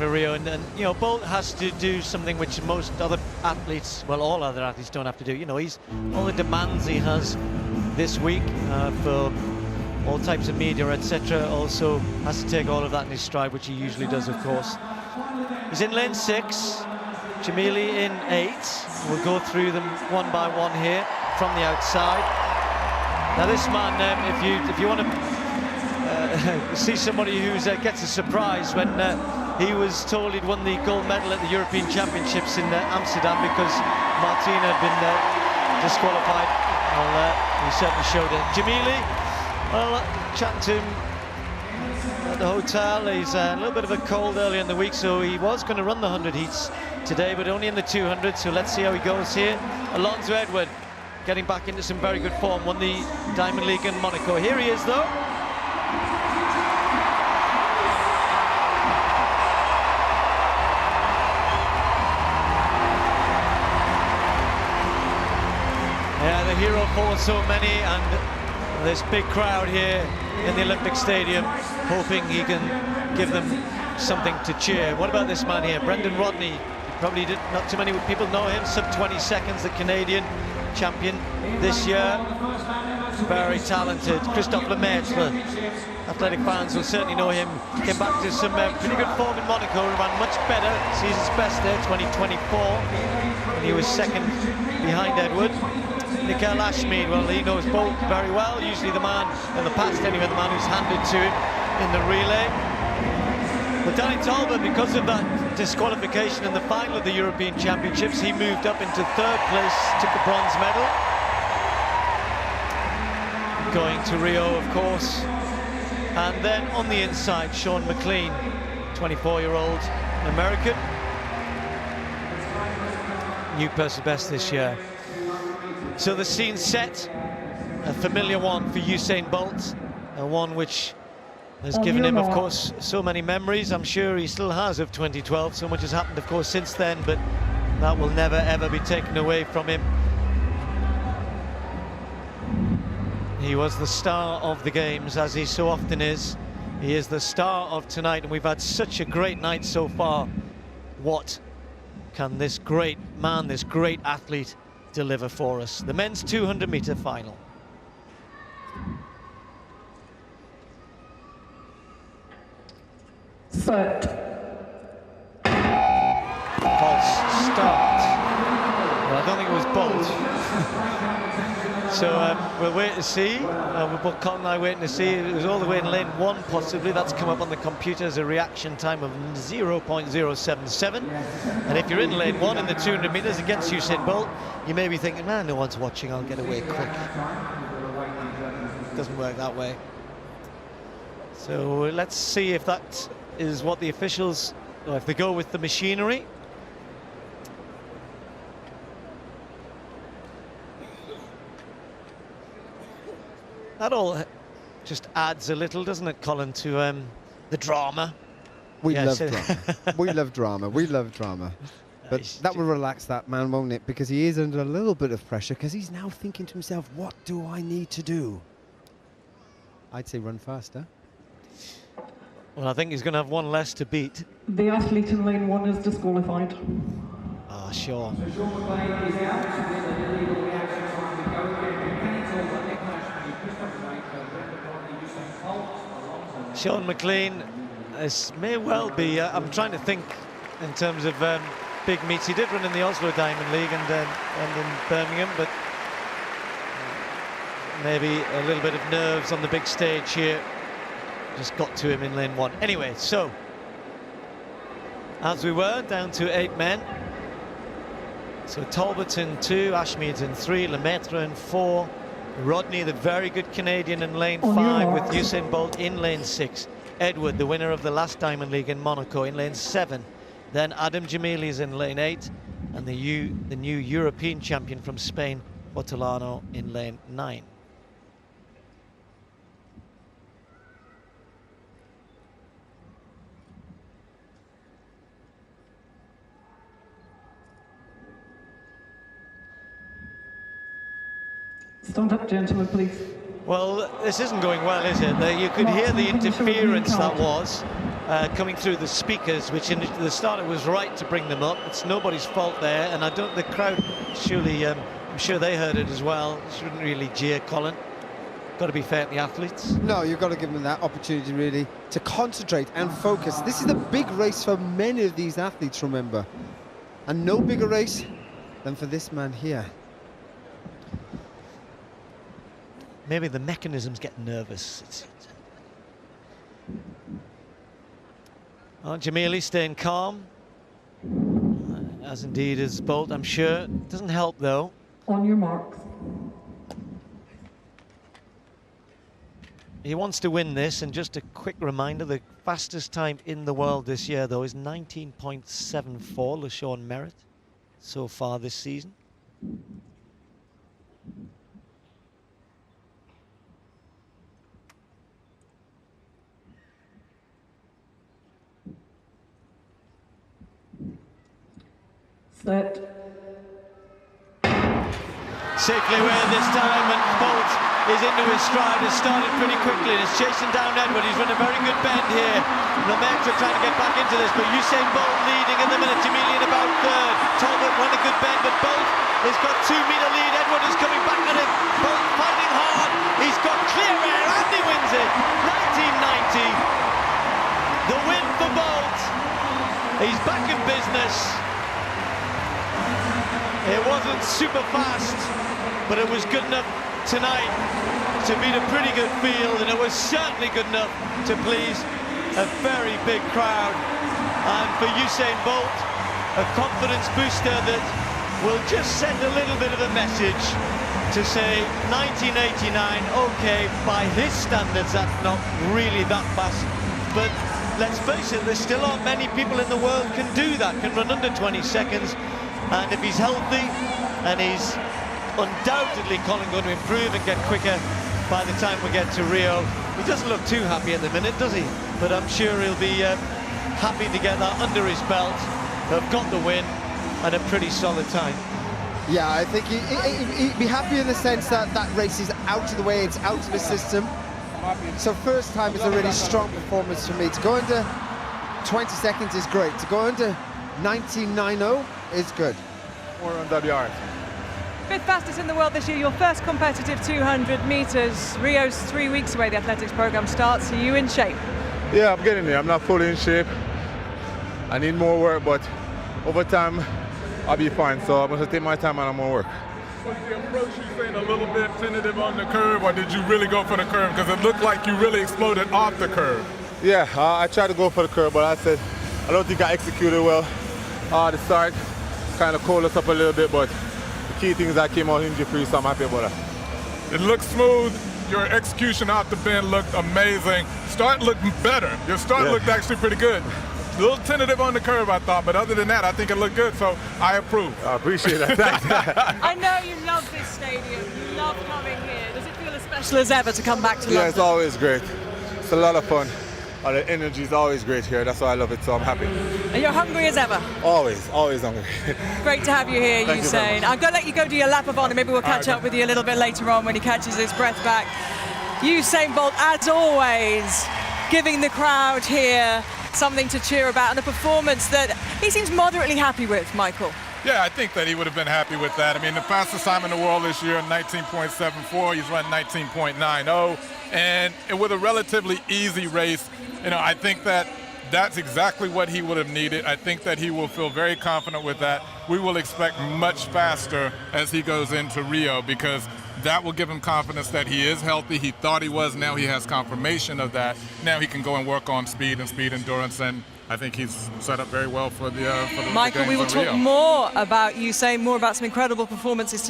for Rio, and you know, Bolt has to do something which most other athletes, well, all other athletes don't have to do. You know, he's all the demands he has this week for all types of media, etc. Also has to take all of that in his stride, which he usually does, of course. He's in lane 6, Jamili in 8. We'll go through them one by one here from the outside. Now this man, if you want to see somebody who gets a surprise when he was told he'd won the gold medal at the European Championships in Amsterdam because Martina had been disqualified. Well, he certainly showed it. Jamili, well, chatting to him at the hotel. He's a little bit of a cold earlier in the week, so he was going to run the 100 heats today, but only in the 200, so let's see how he goes here. Alonso Edward getting back into some very good form, won the Diamond League in Monaco. Here he is, though. Yeah, the hero for so many, and this big crowd here in the Olympic Stadium, hoping he can give them something to cheer. What about this man here, Brendan Rodney? Probably not too many people know him, sub 20 seconds, the Canadian champion this year. Very talented. Christophe Lemaitre, athletic fans will certainly know him. Came back to some pretty good form in Monaco, ran much better, season's best there, 2024, and he was second behind Edward. Mikael Ashmead, well, he knows Bolt very well, usually the man, in the past anyway, the man who's handed to him in the relay. But Danny Talbot, because of that disqualification in the final of the European Championships, he moved up into 3rd place, took a bronze medal. Going to Rio, of course. And then on the inside, Sean McLean, 24-year-old American. New personal best this year. So the scene's set, a familiar one for Usain Bolt, one which has given him, of course, so many memories. I'm sure he still has of 2012. So much has happened, of course, since then, but that will never, ever be taken away from him. He was the star of the games, as he so often is. He is the star of tonight, and we've had such a great night so far. What can this great man, this great athlete, deliver for us? The men's 200-meter final. Set. False start. Well, I don't think it was Bolt. So we'll wait to see. We're both Colin and I waiting to see. It was all the way in lane 1, possibly. That's come up on the computer as a reaction time of 0.077. And if you're in lane 1 in the 200 meters against Usain Bolt, you may be thinking, man, no one's watching, I'll get away quick. It doesn't work that way. So let's see if that is what the officials, or if they go with the machinery. That all just adds a little, doesn't it, Colin, to the drama? We love drama. We love drama. We love drama. But that will relax that man, won't it? Because he is under a little bit of pressure, because he's now thinking to himself, what do I need to do? I'd say run faster. Well, I think he's going to have one less to beat. The athlete in lane 1 is disqualified. Ah, sure. Sean McLean, this may well be, I'm trying to think in terms of big meets. He did run in the Oslo Diamond League and in Birmingham, but maybe a little bit of nerves on the big stage here just got to him in lane 1. Anyway, so as we were, down to 8 men. So Talbot in 2, Ashmead in 3, Lemaitre in 4, Rodney, the very good Canadian, in lane 5, with Usain Bolt in lane 6. Edward, the winner of the last Diamond League in Monaco, in lane 7. Then Adam Jamili is in lane 8, and the new European champion from Spain, Hortolano, in lane 9. Stand up, gentlemen, please. Well, this isn't going well, is it? You could hear the interference that was. coming through the speakers, which in the start it was right to bring them up. It's nobody's fault there, and I don't. The crowd surely, I'm sure they heard it as well. Shouldn't really jeer Colin. Got to be fair to the athletes. No, you've got to give them that opportunity really to concentrate and focus. This is a big race for many of these athletes, remember, and no bigger race than for this man here. Maybe the mechanism's getting nervous. Oh, Jamili staying calm, as indeed is Bolt, I'm sure. Doesn't help though. On your marks. He wants to win this, and just a quick reminder, the fastest time in the world this year though is 19.74, LaShawn Merritt, so far this season. Set. Safely away this time, and Bolt is into his stride, has started pretty quickly, and is chasing down Edward. He's run a very good bend here. Lemaitre trying to get back into this, but Usain Bolt leading in the minute. Jamili in about third. Talbot won a good bend, but Bolt has got 2-metre lead. Edward is coming back at him. Bolt fighting hard. He's got clear air, and he wins it. 1990. The win for Bolt. He's back in business. It wasn't super fast, but it was good enough tonight to beat a pretty good field, and it was certainly good enough to please a very big crowd. And for Usain Bolt, a confidence booster that will just send a little bit of a message to say 1989, okay, by his standards that's not really that fast, but let's face it, there still aren't many people in the world can do that, can run under 20 seconds. And if he's healthy, and he's undoubtedly Colin going to improve and get quicker by the time we get to Rio. He doesn't look too happy at the minute, does he? But I'm sure he'll be happy to get that under his belt. They've got the win and a pretty solid time. Yeah, I think he'd be happy in the sense that that race is out of the way, it's out of the system. So first time is a really strong performance for me. To go under 20 seconds is great. To go under 19.90 is good. 400 yards. Fifth fastest in the world this year, your first competitive 200 metres. Rio's 3 weeks away, the athletics programme starts. Are you in shape? Yeah, I'm getting there. I'm not fully in shape. I need more work, but over time, I'll be fine. So I'm going to take my time and I'm going to work. Was the approach you saying a little bit tentative on the curve, or did you really go for the curve? Because it looked like you really exploded off the curve. Yeah, I tried to go for the curve, but I said I don't think I executed well. The start kind of cooled us up a little bit, but the key thing is I came out injury-free, so I'm happy about that. It looked smooth. Your execution off the bend looked amazing. Start looked better. Your start looked actually pretty good. A little tentative on the curve, I thought, but other than that, I think it looked good, so I approve. I appreciate that. Thanks. I know you love this stadium. You love coming here. Does it feel as special as ever to come back to London? Yeah, it's always great. It's a lot of fun. The energy is always great here. That's why I love it, so I'm happy. And you're hungry as ever? Always hungry. Great to have you here, Thank you very Usain. much. I'm going to let you go do your lap of honour. Maybe we'll catch up with you a little bit later on when he catches his breath back. Usain Bolt, as always, giving the crowd here something to cheer about, and a performance that he seems moderately happy with, Michael. Yeah, I think that he would have been happy with that. I mean, the fastest time in the world this year, 19.74. He's run 19.90. And with a relatively easy race, you know, I think that that's exactly what he would have needed. I think that he will feel very confident with that. We will expect much faster as he goes into Rio, because that will give him confidence that he is healthy. He thought he was. Now he has confirmation of that. Now he can go and work on speed and speed endurance, and I think he's set up very well for the Michael, we will talk more about Usain, more about some incredible performances tonight.